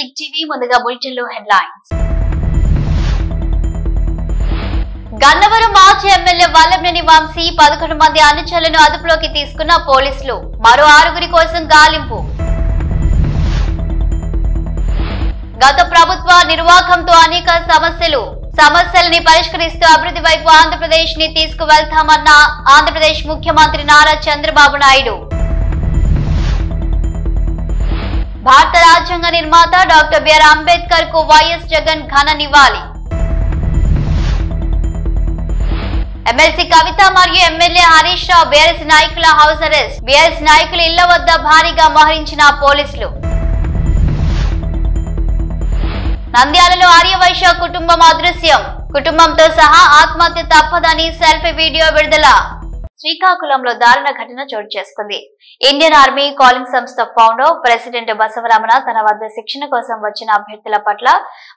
Big TV ముందుగా బులెటిన్లో headlines. Gannavaram మాజీ ఎమ్మెల్యే వల్లభనేని వంశీ 11 మంది అనుచరులను అదుపులోకి తీసుకున్న పోలీసులు. మరో 6 కోసం గాలింపు. గత ప్రభుత్వ నిర్వాహకంతో అనేక సమస్యలని పరిష్కరిస్తూ అభివృద్ధి వైపు ఆంధ్రప్రదేశ్ ని తీసుకువెళ్తామన్న ఆంధ్రప్రదేశ్ ముఖ్యమంత్రి నారా చంద్రబాబు నాయుడు. భారత రాజ్యాంగ నిర్మాత డాక్టర్ బిఆర్ అంబేద్కర్ కు వైఎస్ జగన్ ఘన నివాళి. ఎమ్మెల్సీ కవిత మరియు ఎమ్మెల్యే హరీష్ రావు బీఆర్ఎస్ నాయకుల హౌస్ అరెస్ట్. బీఆర్ఎస్ నాయకుల ఇళ్ల వద్ద భారీగా మోహరించిన పోలీసులు. నంద్యాలలో ఆర్యవైశ్య కుటుంబం అదృశ్యం. కుటుంబంతో సహా ఆత్మహత్య తప్పదని సెల్ఫీ వీడియో విడుదల. శ్రీకాకుళంలో దారుణ ఘటన చోటు చేసుకుంది. ఇండియన్ ఆర్మీ కాలింగ్ సంస్థ ఫౌండర్ ప్రెసిడెంట్ బసవరమణ తన వద్ద శిక్షణ కోసం వచ్చిన అభ్యర్థుల పట్ల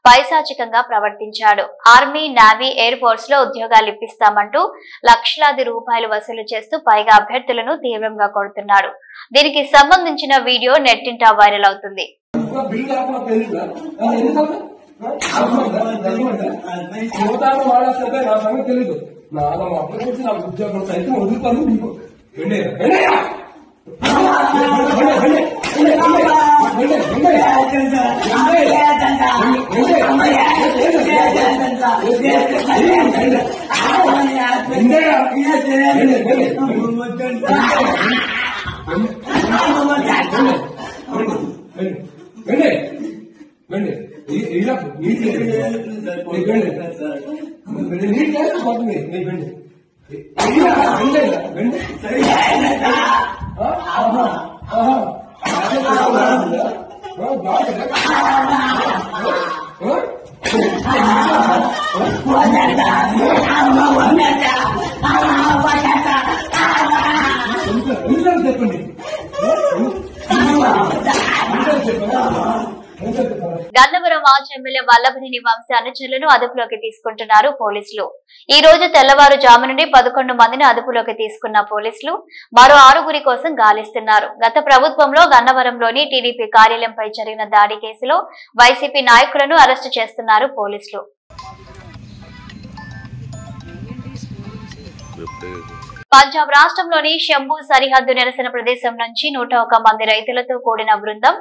పైశాచికంగా ప్రవర్తించాడు. ఆర్మీ, నేవీ, ఎయిర్ ఫోర్స్ లో ఉద్యోగాలు ఇప్పిస్తామంటూ లక్షలాది రూపాయలు వసూలు చేస్తూ పైగా అభ్యర్థులను తీవ్రంగా కొడుతున్నాడు. దీనికి సంబంధించిన వీడియో నెట్టింట వైరల్ అవుతుంది. ఉద్యోగం సైతం వదులుతాను నీకు చెప్పండి. గన్నవరం మాజీ ఎమ్మెల్యే వల్లభనేని వంశీ అనుచరులను అదుపులోకి తీసుకుంటున్నారు పోలీసులు. ఈ రోజు తెల్లవారుజాము నుండి 11 మందిని అదుపులోకి తీసుకున్న పోలీసులు మరో 6 కోసం గాలిస్తున్నారు. గత ప్రభుత్వంలో గన్నవరంలోని టీడీపీ కార్యాలయంపై జరిగిన దాడి కేసులో వైసీపీ నాయకులను అరెస్టు చేస్తున్నారు పోలీసులు. పంజాబ్ రాష్ట్రంలోని శంభు సరిహద్దు నిరసన ప్రదేశం నుంచి 101 మంది రైతులతో కూడిన బృందం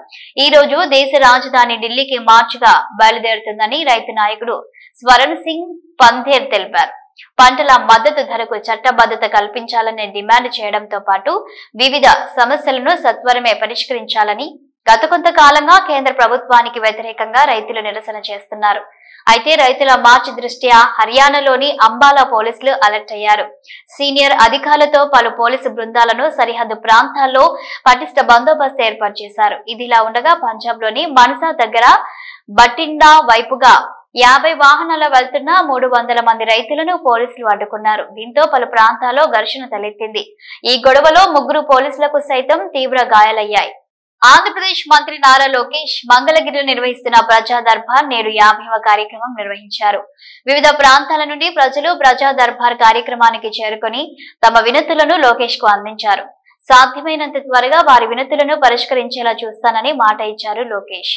ఈ రోజు దేశ రాజధాని ఢిల్లీకి మార్చిగా బయలుదేరుతుందని రైతు నాయకుడు స్వరణ్ సింగ్ పంధేర్ తెలిపారు. పంటల మద్దతు ధరకు చట్టబద్ధత కల్పించాలని డిమాండ్ చేయడంతో పాటు వివిధ సమస్యలను సత్వరమే పరిష్కరించాలని గత కొంతకాలంగా కేంద్ర ప్రభుత్వానికి వ్యతిరేకంగా రైతులు నిరసన చేస్తున్నారు. అయితే రైతుల మార్చి దృష్ట్యా హర్యానాలోని అంబాలా పోలీసులు అలర్ట్ అయ్యారు. సీనియర్ అధికారులతో పలు పోలీసు బృందాలను సరిహద్దు ప్రాంతాల్లో పటిష్ట బందోబస్తు ఏర్పాటు చేశారు. ఇదిలా ఉండగా పంజాబ్ లోని మనసా దగ్గర బటిండా వైపుగా 50 వాహనాల్లో వెళ్తున్న 300 మంది రైతులను పోలీసులు అడ్డుకున్నారు. దీంతో పలు ప్రాంతాల్లో ఘర్షణ తలెత్తింది. ఈ గొడవలో 3 పోలీసులకు సైతం తీవ్ర గాయాలయ్యాయి. ఆంధ్రప్రదేశ్ మంత్రి నారా లోకేష్ మంగళగిరిలో నిర్వహిస్తున్న ప్రజా దర్బార్ నేడు 50వ కార్యక్రమం నిర్వహించారు. వివిధ ప్రాంతాల నుండి ప్రజలు ప్రజా దర్బార్ కార్యక్రమానికి చేరుకుని తమ వినతులను లోకేష్ కు అందించారు. సాధ్యమైనంత త్వరగా వారి వినతులను పరిష్కరించేలా చూస్తానని మాట ఇచ్చారు లోకేష్.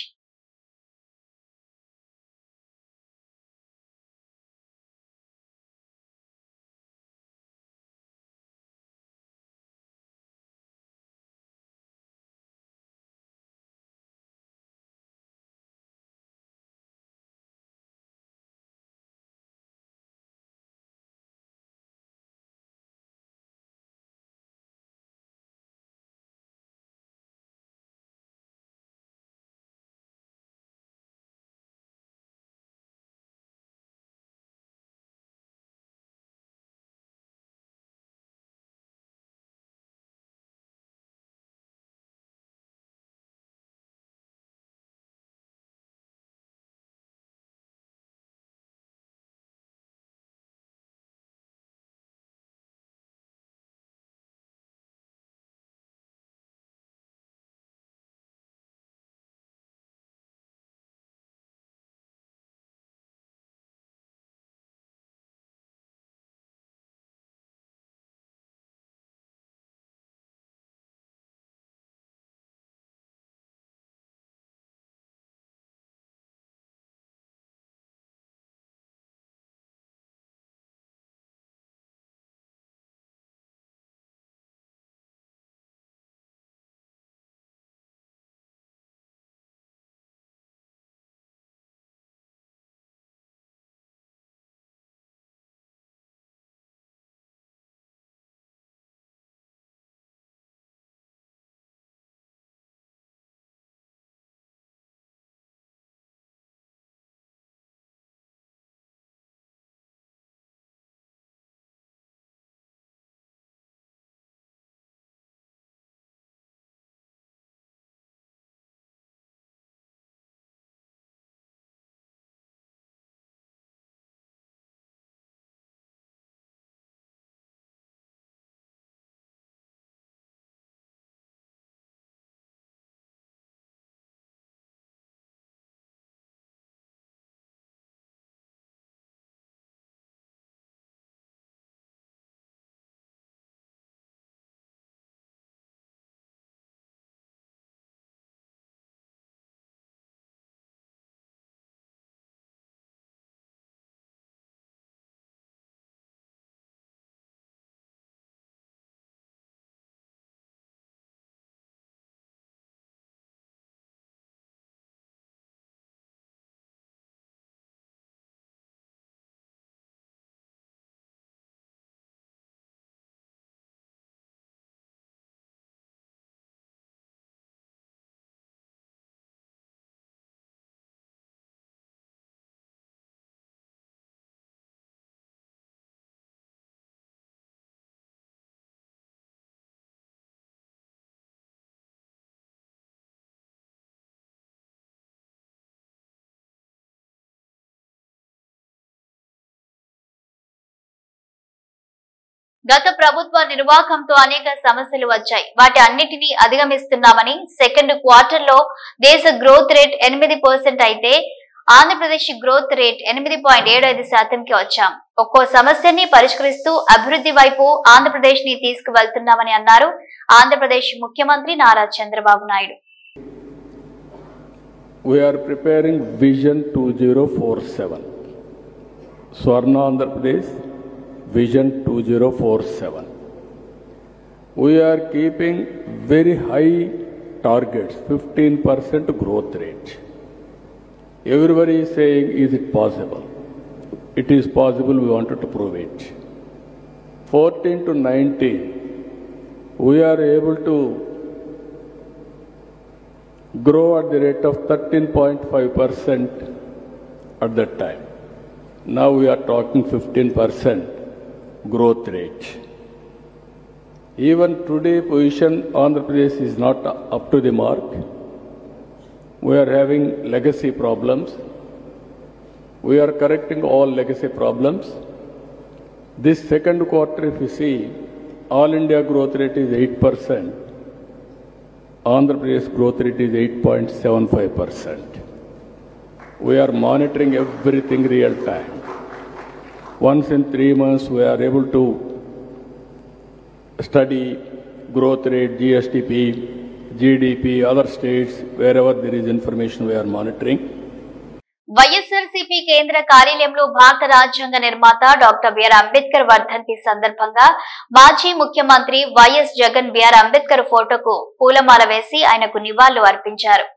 గత ప్రభుత్వ నిర్వాహకంతో అనేక సమస్యలు వచ్చాయి. వాటి అన్నిటినీ అధిగమిస్తున్నామని సెకండ్ క్వార్టర్ లో దేశ గ్రోత్ రేట్ 8% అయితే ఆంధ్రప్రదేశ్ గ్రోత్ రేట్ 8.75%కి వచ్చాం. ఒక్కో సమస్యని పరిష్కరిస్తూ అభివృద్ధి వైపు ఆంధ్రప్రదేశ్ ని తీసుకువెళ్తున్నామని అన్నారు ఆంధ్రప్రదేశ్ ముఖ్యమంత్రి Nara Chandrababu Naidu. We are preparing Vision 2047. Swarna Andhra Pradesh Vision 2047. We are keeping very high targets, 15% growth rate. Everybody is saying, is it possible? It is possible, we wanted to prove it. 14 to 19, we are able to grow at the rate of 13.5% at that time. Now we are talking 15% growth rate. Even today position Andhra Pradesh is not up to the mark. We are having legacy problems. We are correcting all legacy problems. This second quarter, if you see, all India growth rate is 8%. Andhra Pradesh growth rate is 8.75%. We are monitoring everything real time. Once in 3 months, we are able to study growth rate, GSDP, GDP, other states, wherever there is information we are monitoring. YSRCP కేంద్ర కార్యాలయంలో భారత రాజ్యాంగ నిర్మాత doctor BR Ambedkar వర్ధంతి సందర్భంగా మాజీ ముఖ్యమంత్రి YS Jagan BR Ambedkar ఫోటోకు పూలమాల వేసి ఆయనకు నివాళులు అర్పించారు.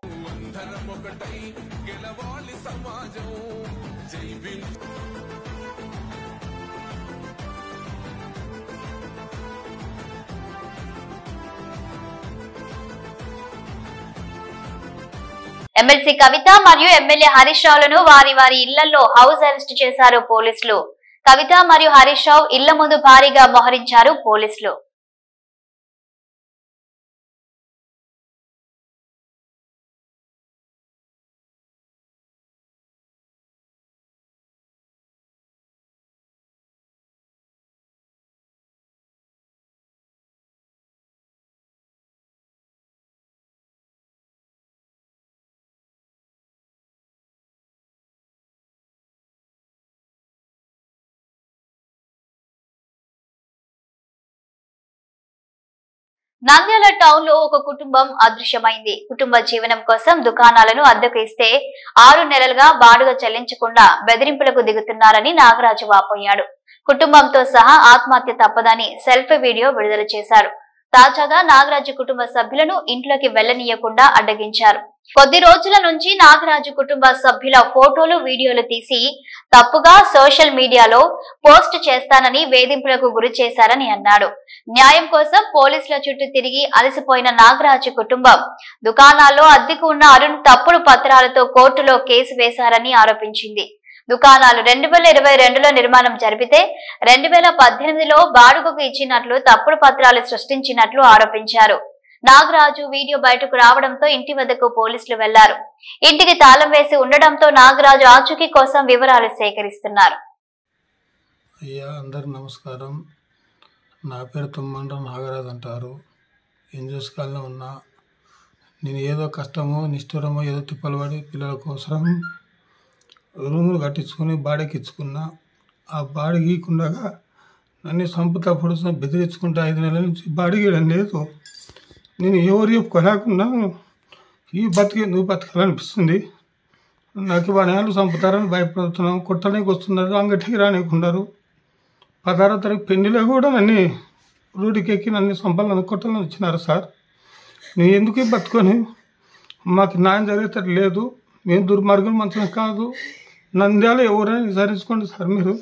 ఎమ్మెల్సీ కవిత మరియు ఎమ్మెల్యే హరీష్ రావులను వారి వారి ఇళ్లలో హౌస్ అరెస్ట్ చేశారు పోలీసులు. కవిత మరియు హరీష్ రావు ఇళ్ల ముందు భారీగా మోహరించారు పోలీసులు. నంద్యాల టౌన్ లో ఒక కుటుంబం అదృశ్యమైంది. కుటుంబ జీవనం కోసం దుకాణాలను అద్దెకు ఇస్తే 6 నెలలుగా బాడుగ చెల్లించకుండా బెదిరింపులకు దిగుతున్నారని నాగరాజు వాపోయాడు. కుటుంబంతో సహా ఆత్మహత్య తప్పదని సెల్ఫీ వీడియో విడుదల చేశారు. తాజాగా నాగరాజు కుటుంబ సభ్యులను ఇంట్లోకి వెళ్లనీయకుండా అడ్డగించారు. కొద్ది రోజుల నుంచి నాగరాజు కుటుంబ సభ్యుల ఫోటోలు వీడియోలు తీసి తప్పుగా సోషల్ మీడియాలో పోస్ట్ చేస్తానని వేధింపులకు గురి చేశారని అన్నాడు. న్యాయం కోసం పోలీసుల చుట్టూ తిరిగి అలసిపోయిన నాగరాజు కుటుంబం దుకాణాల్లో అద్దెకు ఉన్న అరుణ్ తప్పుడు పత్రాలతో కోర్టులో కేసు వేశారని ఆరోపించింది. దుకాణాలు 2022లో నిర్మాణం జరిపితే 2018లో బాడుగకు ఇచ్చినట్లు తప్పుడు పత్రాలు సృష్టించినట్లు ఆరోపించారు. నాగరాజు వీడియో బయటకు రావడంతో ఇంటి వద్దకు పోలీసులు వెళ్లారు. ఇంటికి తాళం వేసి ఉండడంతో నాగరాజు ఆచూకీ కోసం వివరాలు సేకరిస్తున్నారు. అయ్యా అందరు నమస్కారం. నా పేరు తుమ్మండ్ర నాగరాజు అంటారు. ఎన్జిఓస్ కాలంలో ఉన్నా. నేను ఏదో కష్టమో నిష్ఠురమో ఏదో తిప్పలు పడి పిల్లల కోసం రూములు కట్టించుకొని బాడీకి ఇచ్చుకున్నా. ఆ బాడీ గీకుండగా నన్ను చంపుతప్పుడు బెదిరించుకుంటే 5 నెలల నుంచి బాడీ గీయడం లేదు. నేను ఎవరు చెప్పుకోలేకుండా ఈ నువ్వు బతకాలనిపిస్తుంది. నాకు 20 ఏళ్ళు చంపుతారని భయపడుతున్నాం. కొట్టడానికి వస్తున్నారు, అంగటికి రానికుంటారు. 16వ తారీఖు పెళ్లిలో కూడా నన్ను రోడ్డుకి ఎక్కి నన్ను చంపాలని కొట్టాలని వచ్చినారు సార్. నేను ఎందుకు బతుకొని మాకు న్యాయం జరిగేటట్టు లేదు. మేము దుర్మార్గం మంచిగా కాదు. నంద్యాల ఎవరైనా విచారించుకోండి సార్. మీరు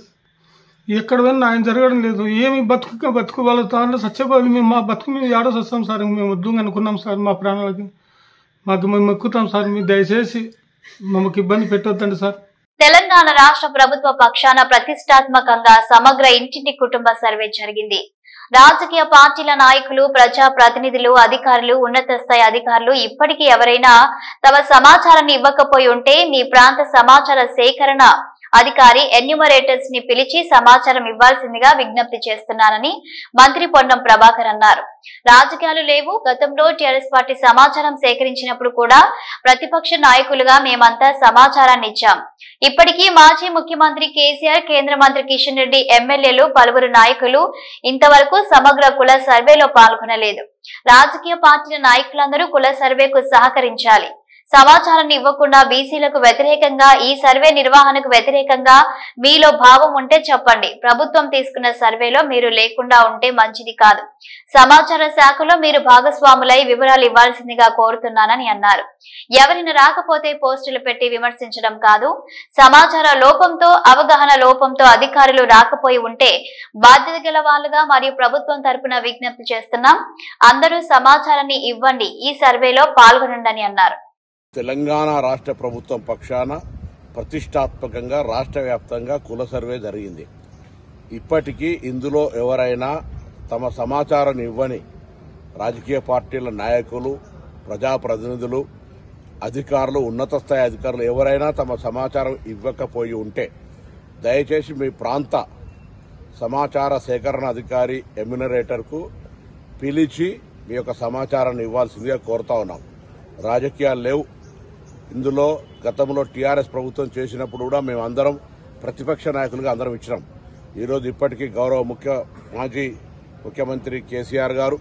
ఎక్కడ పోయినా న్యాయం జరగడం లేదు. ఏమి బతుకు వాళ్ళ తాను సత్యబాబు మేము మా బతుకు మేము ఏడో వస్తాం సార్. మేము వద్దు అనుకున్నాం సార్. మా ప్రాణాలకి మేము ఎక్కుతాం సార్. మీరు దయచేసి మమ్మల్ని ఇబ్బంది పెట్టొద్దండి సార్. తెలంగాణ రాష్ట్ర ప్రభుత్వ పక్షాన ప్రతిష్టాత్మకంగా సమగ్ర ఇంటింటి కుటుంబ సర్వే జరిగింది. రాజకీయ పార్టీల నాయకులు, ప్రజా ప్రతినిధులు, అధికారులు, ఉన్నత స్థాయి అధికారులు ఇప్పటికీ ఎవరైనా తమ సమాచారాన్ని ఇవ్వకపోయి ఉంటే మీ ప్రాంత సమాచార సేకరణ అధికారి ఎన్యూమరేటర్స్ ని పిలిచి సమాచారం ఇవ్వాల్సిందిగా విజ్ఞప్తి చేస్తున్నానని మంత్రి పొన్నం ప్రభాకర్ అన్నారు. రాజకీయాలు లేవు. గతంలో టీఆర్ఎస్ పార్టీ సమాచారం సేకరించినప్పుడు కూడా ప్రతిపక్ష నాయకులుగా మేమంతా సమాచారాన్ని ఇచ్చాం. ఇప్పటికీ మాజీ ముఖ్యమంత్రి కేసీఆర్, కేంద్ర మంత్రి కిషన్ రెడ్డి, ఎమ్మెల్యేలు, పలువురు నాయకులు ఇంతవరకు సమగ్ర కుల సర్వేలో పాల్గొనలేదు. రాజకీయ పార్టీల నాయకులందరూ కుల సర్వేకు సహకరించాలి. సమాచారాన్ని ఇవ్వకుండా బీసీలకు వ్యతిరేకంగా, ఈ సర్వే నిర్వహణకు వ్యతిరేకంగా మీలో భావం ఉంటే చెప్పండి. ప్రభుత్వం తీసుకున్న సర్వేలో మీరు లేకుండా ఉంటే మంచిది కాదు. సమాచార శాఖలో మీరు భాగస్వాములై వివరాలు ఇవ్వాల్సిందిగా కోరుతున్నానని అన్నారు. ఎవరిని రాకపోతే పోస్టులు పెట్టి విమర్శించడం కాదు. సమాచార లోపంతో, అవగాహన లోపంతో అధికారులు రాకపోయి ఉంటే బాధ్యత గల వాళ్లుగా మరియు ప్రభుత్వం తరపున విజ్ఞప్తి చేస్తున్నాం. అందరూ సమాచారాన్ని ఇవ్వండి, ఈ సర్వేలో పాల్గొనండి అన్నారు. తెలంగాణ రాష్ట్ర ప్రభుత్వం పక్షాన ప్రతిష్టాత్మకంగా రాష్ట్ర వ్యాప్తంగా కుల సర్వే జరిగింది. ఇప్పటికీ ఇందులో ఎవరైనా తమ సమాచారాన్ని ఇవ్వని రాజకీయ పార్టీల నాయకులు, ప్రజాప్రతినిధులు, అధికారులు, ఉన్నత స్థాయి అధికారులు ఎవరైనా తమ సమాచారం ఇవ్వకపోయి ఉంటే దయచేసి మీ ప్రాంత సమాచార సేకరణ అధికారి ఎమ్యూనరేటర్కు పిలిచి మీ యొక్క సమాచారాన్ని ఇవ్వాల్సిందిగా కోరుతా ఉన్నాం. రాజకీయాలు లేవు. ఇందులో గతంలో టీఆర్ఎస్ ప్రభుత్వం చేసినప్పుడు కూడా మేము అందరం ప్రతిపక్ష నాయకులుగా అందరం ఇచ్చినాం. ఈరోజు ఇప్పటికీ గౌరవ మాజీ ముఖ్యమంత్రి కేసీఆర్ గారు,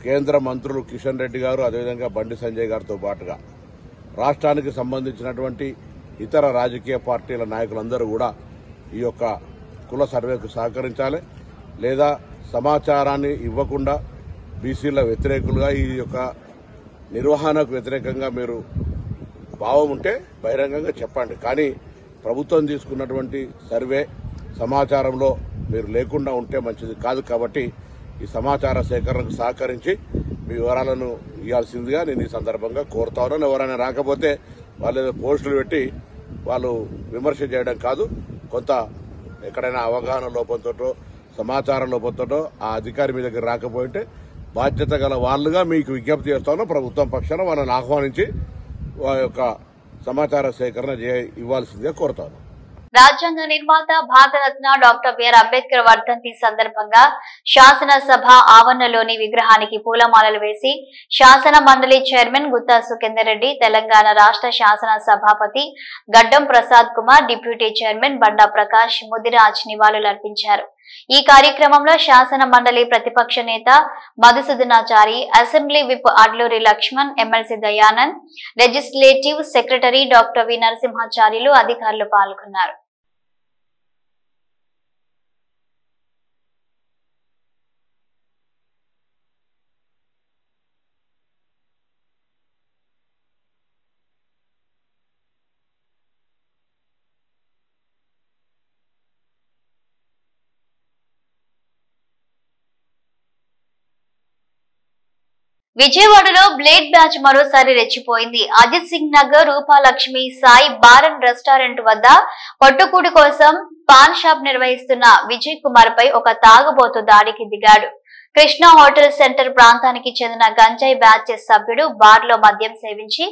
కేంద్ర మంత్రులు కిషన్ రెడ్డి గారు, అదేవిధంగా బండి సంజయ్ గారితో పాటుగా రాష్ట్రానికి సంబంధించినటువంటి ఇతర రాజకీయ పార్టీల నాయకులందరూ కూడా ఈ యొక్క కుల సర్వేకు సహకరించాలి. లేదా సమాచారాన్ని ఇవ్వకుండా బీసీల వ్యతిరేకులుగా, ఈ యొక్క నిర్వహణకు వ్యతిరేకంగా మీరు భావం ఉంటే బహిరంగంగా చెప్పండి. కానీ ప్రభుత్వం తీసుకున్నటువంటి సర్వే సమాచారంలో మీరు లేకుండా ఉంటే మంచిది కాదు. కాబట్టి ఈ సమాచార సేకరణకు సహకరించి మీ వివరాలను ఇవ్వాల్సిందిగా నేను ఈ సందర్భంగా కోరుతా ఉన్నాను. ఎవరైనా రాకపోతే వాళ్ళు పోస్టులు పెట్టి వాళ్ళు విమర్శ చేయడం కాదు. కొంత ఎక్కడైనా అవగాహన లోపంతో, సమాచార లోపంతో ఆ అధికారి మీ దగ్గర రాకపోయింటే బాధ్యత గల వాళ్లుగా మీకు విజ్ఞప్తి చేస్తాను. ప్రభుత్వం పక్షాన వాళ్ళని ఆహ్వానించి వారి యొక్క సమాచార సేకరణ ఇవ్వాల్సిందిగా కోరుతాను. రాజ్యాంగ నిర్మాత భారతరత్న డాక్టర్ బిఆర్ అంబేద్కర్ వర్ధంతి సందర్భంగా శాసనసభ ఆవరణలోని విగ్రహానికి పూలమాలలు వేసి శాసన మండలి చైర్మన్ గుత్తా సుఖేందర్ రెడ్డి, తెలంగాణ రాష్ట్ర శాసన సభాపతి గడ్డం ప్రసాద్ కుమార్, డిప్యూటీ చైర్మన్ బండా ప్రకాష్ ముదిరాజ్ నివాళులర్పించారు. ఈ కార్యక్రమంలో శాసన మండలి ప్రతిపక్ష నేత Madhusudhanachari, assembly whip Adluri Laxman, MLC Dayanand, legislative secretary doctor V Narasimhacharyulu, అధికారులు పాల్గొన్నారు. విజయవాడలో బ్లేడ్ బ్యాచ్ మరోసారి రెచ్చిపోయింది. Ajit Singh Nagar Rupalakshmi Sai bar and restaurant వద్ద పట్టుకూడి కోసం పాన్ షాప్ నిర్వహిస్తున్న విజయ్ కుమార్ పై ఒక తాగుబోతు దాడికి దిగాడు. కృష్ణ హోటల్ సెంటర్ ప్రాంతానికి చెందిన గంజాయి బ్యాచ్ సభ్యుడు బార్ లో మద్యం సేవించి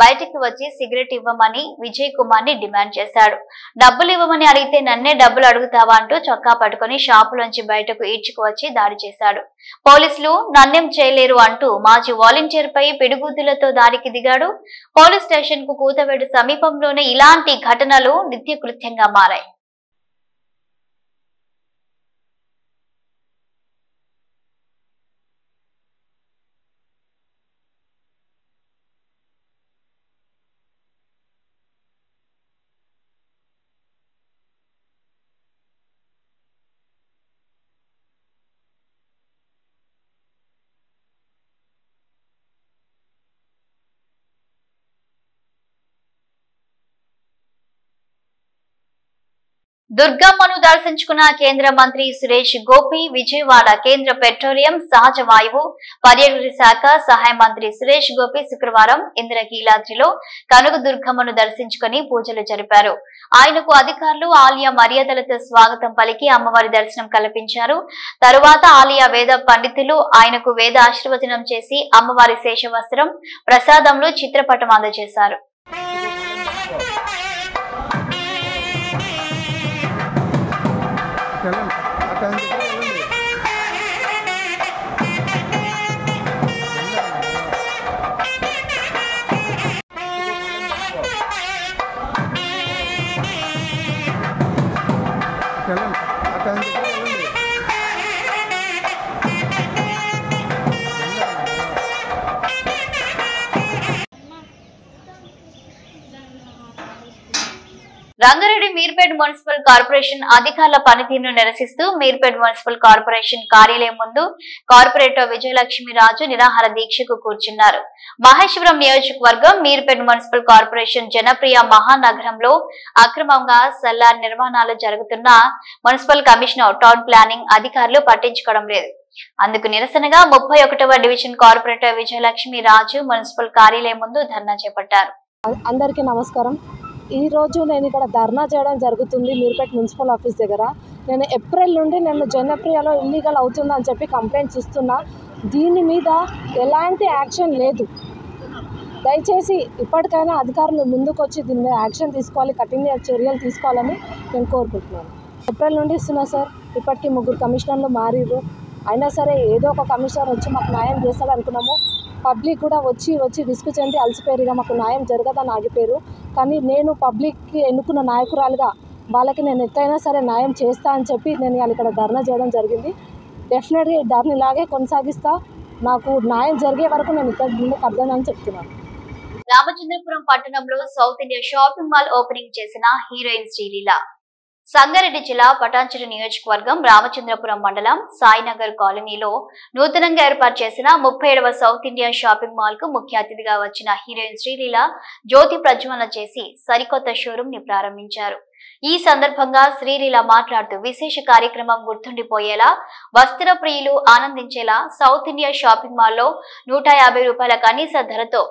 బయటికి వచ్చి సిగరెట్ ఇవ్వమని విజయ్ కుమార్ ని డిమాండ్ చేశాడు. డబ్బులు ఇవ్వమని అడిగితే నన్నే డబ్బులు అడుగుతావా అంటూ చొక్కా పట్టుకుని షాపులోంచి బయటకు ఈడ్చుకువచ్చి దాడి చేశాడు. పోలీసులు నన్నేం చేయలేరు అంటూ మాజీ వాలంటీర్ పై పిడుగుతులతో దాడికి దిగాడు. పోలీస్ స్టేషన్ కు కూతవేడు సమీపంలోనే ఇలాంటి ఘటనలు నిత్యకృత్యంగా మారాయి. దుర్గమ్మను దర్శించుకున్న కేంద్ర మంత్రి సురేష్ గోపి విజయవాడ కేంద్ర పెట్రోలియం, సహజ వాయువు, పర్యాటక శాఖ సహాయ మంత్రి సురేష్ గోపి శుక్రవారం ఇంద్రకీలాద్రిలో కనక దుర్గమ్మను దర్శించుకుని పూజలు జరిపారు. ఆయనకు అధికారులు ఆలయ మర్యాదలతో స్వాగతం పలికి అమ్మవారి దర్శనం కల్పించారు. తరువాత ఆలయ వేద పండితులు ఆయనకు వేద ఆశీర్వచనం చేసి అమ్మవారి శేషవస్త్రం, ప్రసాదంలో చిత్రపటం అందజేశారు. రంగారెడ్డి మీర్పేట్ మున్సిపల్ కార్పొరేషన్ అధికారుల పనితీరును నిరసిస్తూ మీర్పేట్ మున్సిపల్ కార్పొరేషన్ కార్యాలయం ముందు కార్పొరేటర్ విజయలక్ష్మి రాజు నిరాహార దీక్షకు కూర్చున్నారు. మహేశ్వరం నియోజకవర్గం మీర్పేట్ మున్సిపల్ కార్పొరేషన్ జనప్రియ మహానగరంలో అక్రమంగా సెల్లార్ నిర్మాణాలు జరుగుతున్న మున్సిపల్ కమిషనర్ టౌన్ ప్లానింగ్ అధికారులు పట్టించుకోవడం లేదు. అందుకు నిరసనగా 31వ డివిజన్ కార్పొరేటర్ విజయలక్ష్మి రాజు మున్సిపల్ కార్యాలయం ముందు ధర్నా చేపట్టారు. అందరికీ నమస్కారం. ఈరోజు నేను ఇక్కడ ధర్నా చేయడం జరుగుతుంది మీర్పేట్ మున్సిపల్ ఆఫీస్ దగ్గర. నేను ఏప్రిల్ నుండి నేను జనప్రియలో ఇల్లీగల్ అవుతుందని చెప్పి కంప్లైంట్స్ ఇస్తున్నా. దీని మీద ఎలాంటి యాక్షన్ లేదు. దయచేసి ఇప్పటికైనా అధికారులు ముందుకు వచ్చి దీని మీద యాక్షన్ తీసుకోవాలి, కఠిన చర్యలు తీసుకోవాలని నేను కోరుకుంటున్నాను. ఏప్రిల్ నుండి ఇస్తున్నా సార్. ఇప్పటికీ 3 కమిషనర్లు మారిరు. అయినా సరే ఏదో ఒక కమిషనర్ వచ్చి మాకు న్యాయం చేస్తాడు అనుకున్నాము. పబ్లిక్ కూడా వచ్చి విసుగు చెంది అలసిపోయారుగా, మాకు న్యాయం జరగదని ఆగిపోయారు. కానీ నేను పబ్లిక్కి ఎన్నుకున్న నాయకురాలుగా వాళ్ళకి నేను ఎట్లయినా సరే న్యాయం చేస్తా అని చెప్పి నేను ఇక్కడ ధర్నా చేయడం జరిగింది. డెఫినెట్గా ఈ ధర్నా ఇలాగే కొనసాగిస్తా. నాకు న్యాయం జరిగే వరకు నేను ఇక్కడ నుండి కద్దనని చెప్తున్నాను. రామచంద్రపురం పట్టణంలో south India shopping mall opening చేసిన హీరోయిన్ శ్రీలీల. సంగారెడ్డి జిల్లా పటాన్చెరు నియోజకవర్గం రామచంద్రపురం మండలం సాయినగర్ కాలనీలో నూతనంగా ఏర్పాటు చేసిన 37వ సౌత్ ఇండియా షాపింగ్ మాల్ కు ముఖ్య అతిథిగా వచ్చిన హీరోయిన్ శ్రీలీల జ్యోతి ప్రజ్వలన చేసి సరికొత్త షోరూం ని ప్రారంభించారు. ఈ సందర్భంగా శ్రీలీల మాట్లాడుతూ విశేష కార్యక్రమం గుర్తుండిపోయేలా, వస్త్ర ప్రియులు ఆనందించేలా సౌత్ ఇండియా షాపింగ్ మాల్లో 150 రూపాయల కనీస ధరతో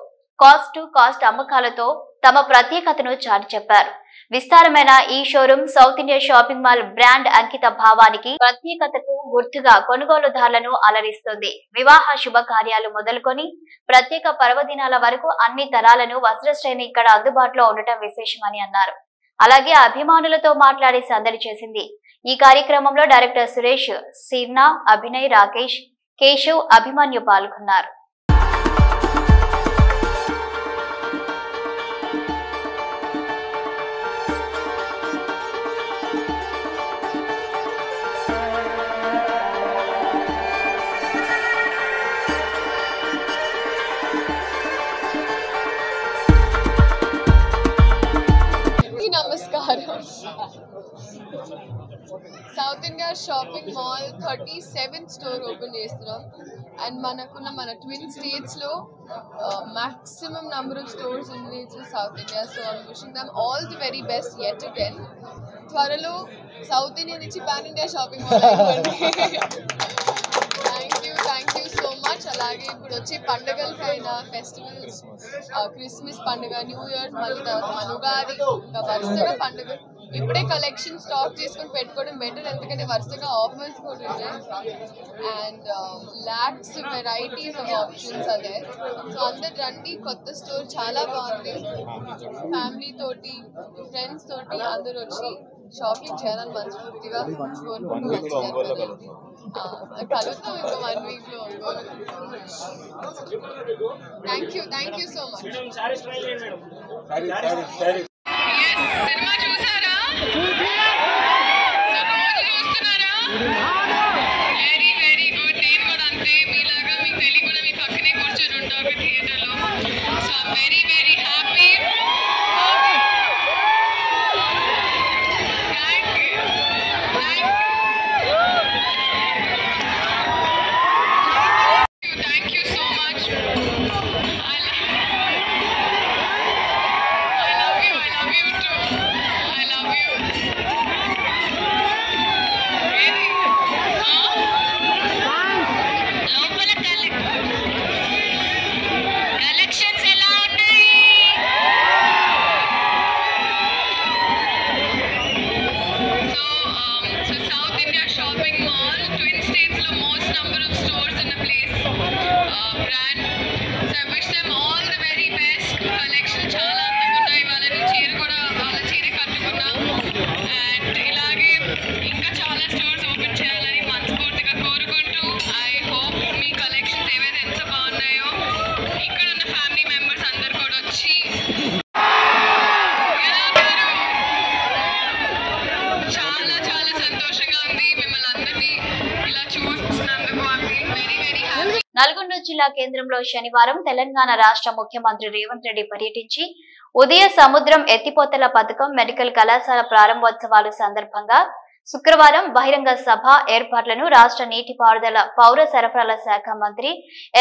కాస్ట్ టు కాస్ట్ అమ్మకాలతో తమ ప్రత్యేకతను చాటి చెప్పారు. విస్తారమైన ఈ showroom South India shopping mall brand అంకిత భావానికి, ప్రత్యేకతకు గుర్తుగా కొనుగోలుదారులను అలరిస్తుంది. వివాహ శుభకార్యాలు మొదలుకొని ప్రత్యేక పర్వదినాల వరకు అన్ని తరాలను వస్త్ర శ్రేణి ఇక్కడ అందుబాటులో ఉండటం విశేషమని అన్నారు. అలాగే అభిమానులతో మాట్లాడి సందడి చేసింది. ఈ కార్యక్రమంలో డైరెక్టర్ సురేష్, సీర్నా, అభినయ్, రాకేష్, కేశవ్, అభిమన్యు పాల్గొన్నారు. South India shopping mall 37th store open చేస్తున్నాం. అండ్ మన ట్విన్ స్టేట్స్ లో maximum number of stores in South India. So I'm wishing them all the very best yet again. త్వరలో సౌత్ ఇండియా నుంచి పాన్ ఇండియా షాపింగ్ మాల్ అయిపోయింది. Thank you so much. అలాగే ఇప్పుడు వచ్చే పండుగలకైనా, festivals, Christmas పండుగ, new year, మళ్ళీ తర్వాత మన ఉగాది, ఇంకా వరుసగా పండుగ. ఇప్పుడే కలెక్షన్ స్టాక్ చేసుకొని పెట్టుకోవడం బెటర్, ఎందుకంటే వరుసగా ఆఫర్స్ కూడా ఉంటాయి. And lakhs varieties of options అదే. సో అందరు రండి, కొత్త స్టోర్ చాలా బాగుంది. ఫ్యామిలీ తోటి, ఫ్రెండ్స్ తోటి అందరూ వచ్చి షాపింగ్ చేయాలని మనస్ఫూర్తిగా కోరుకుంటున్నాను. కలుద్దాం ఇంకో 1 week లో. Thank you so much. Cinema చూసారా? Very very good. నేను కూడా అంతే, మీలాగా మీకు తెలియకుండా మీ పక్కనే కూర్చొని ఉంటాను థియేటర్లో. So very very happy. Thank you so much. Nalgonda జిల్లా కేంద్రంలో శనివారం తెలంగాణ రాష్ట్ర ముఖ్యమంత్రి రేవంత్ రెడ్డి పర్యటించి ఉదయ సముద్రం ఎత్తిపోతల పథకం మెడికల్ కళాశాల ప్రారంభోత్సవాల సందర్భంగా శుక్రవారం బహిరంగ సభ ఏర్పాట్లను రాష్ట్ర నీటిపారుదల పౌర సరఫరాల శాఖ మంత్రి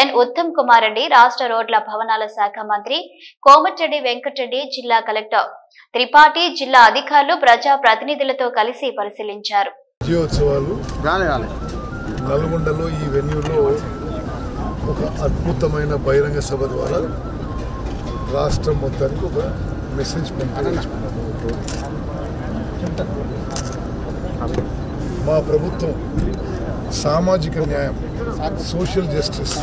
ఎన్ ఉత్తమ్ కుమార్ రెడ్డి, రాష్ట్ర రోడ్ల భవనాల శాఖ మంత్రి కోమటిరెడ్డి వెంకటరెడ్డి, జిల్లా కలెక్టర్ త్రిపాఠి, జిల్లా అధికారులు, ప్రజా ప్రతినిధులతో కలిసి పరిశీలించారు. నల్గొండలో ఈ వెన్యూలో ఒక అద్భుతమైన బహిరంగ సభ ద్వారా రాష్ట్రం మొత్తానికి ఒక మెసేజ్ పంపించుకున్నాము. మా ప్రభుత్వం సామాజిక న్యాయం, సోషల్ జస్టిస్,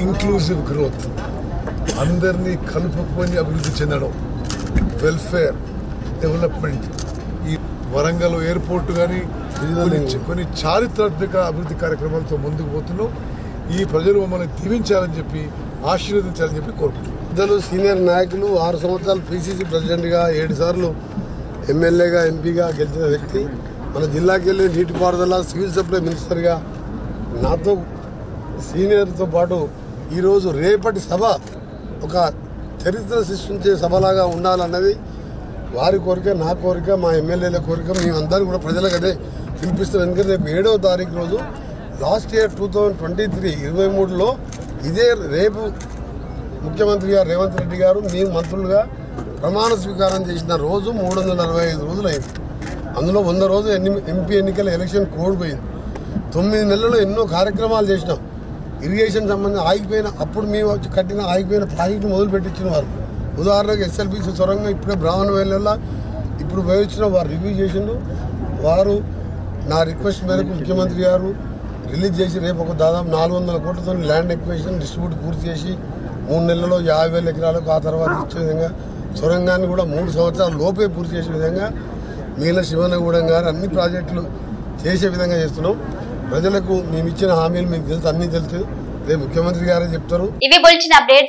ఇంక్లూజివ్ గ్రోత్, అందరినీ కలుపుకొని అభివృద్ధి చెందడం, వెల్ఫేర్, డెవలప్మెంట్, ఈ వరంగల్ ఎయిర్పోర్ట్ కానీ కొన్ని చారిత్రాత్మక అభివృద్ధి కార్యక్రమాలతో ముందుకు పోతున్నాం. ఈ ప్రజలు మమ్మల్ని దీవించాలని చెప్పి, ఆశీర్వదించాలని చెప్పి కోరుకుంటున్నాం. పెద్దలు, సీనియర్ నాయకులు, 6 సంవత్సరాలు PCC ప్రెసిడెంట్గా, 7 సార్లు ఎమ్మెల్యేగా, ఎంపీగా గెలిచిన వ్యక్తి, మన జిల్లాకి వెళ్ళి నీటిపారుదల, సివిల్ సప్లై మినిస్టర్గా నాతో సీనియర్తో పాటు ఈరోజు రేపటి సభ ఒక చరిత్ర సృష్టించే సభలాగా ఉండాలన్నది వారి కోరిక, నా కోరిక, మా ఎమ్మెల్యేల కోరిక. మేమందరం కూడా ప్రజలకు అదే పిలిపిస్తున్నాం. ఎందుకంటే రేపు 7వ తారీఖు రోజు లాస్ట్ ఇయర్ 2023లో ఇదే రేపు ముఖ్యమంత్రి గారు రేవంత్ రెడ్డి గారు మేము మంత్రులుగా ప్రమాణ స్వీకారం చేసిన రోజు 345 రోజులు అయింది. అందులో 100 రోజులు ఎంపీ ఎన్నికల ఎలక్షన్ కోడ్ పోయింది. 9 నెలల్లో ఎన్నో కార్యక్రమాలు చేసినాం. ఇరిగేషన్ సంబంధించి ఆగిపోయిన, అప్పుడు మేము వచ్చి కట్టిన ఆగిపోయిన ప్రాజెక్టు మొదలు పెట్టించిన వారు. ఉదాహరణకు SLBC సొరంగం ఇప్పుడే బ్రాహ్మణవేళ్ళ ఇప్పుడు ఉపయోగించిన వారు రివ్యూ చేసిండు. వారు నా రిక్వెస్ట్ మేరకు ముఖ్యమంత్రి గారు రిలీజ్ చేసి రేపు ఒక దాదాపు 400 కోట్లతో ల్యాండ్ ఎక్విజిషన్ డిస్ట్రిబ్యూట్ పూర్తి చేసి 3 నెలల్లో 50,000 ఎకరాలకు, ఆ తర్వాత ఇచ్చే విధంగా సొరంగాన్ని కూడా 3 సంవత్సరాల లోపే పూర్తి చేసే విధంగా మీల శివనగూడెం గారు అన్ని ప్రాజెక్టులు చేసే విధంగా చేస్తున్నాం. ప్రజలకు మేము ఇచ్చిన హామీలు మీకు తెలుసు, అన్నీ తెలుసు. రేపు ముఖ్యమంత్రి గారే చెప్తారు. ఇవి బులెటిన్ అప్డేట్స్.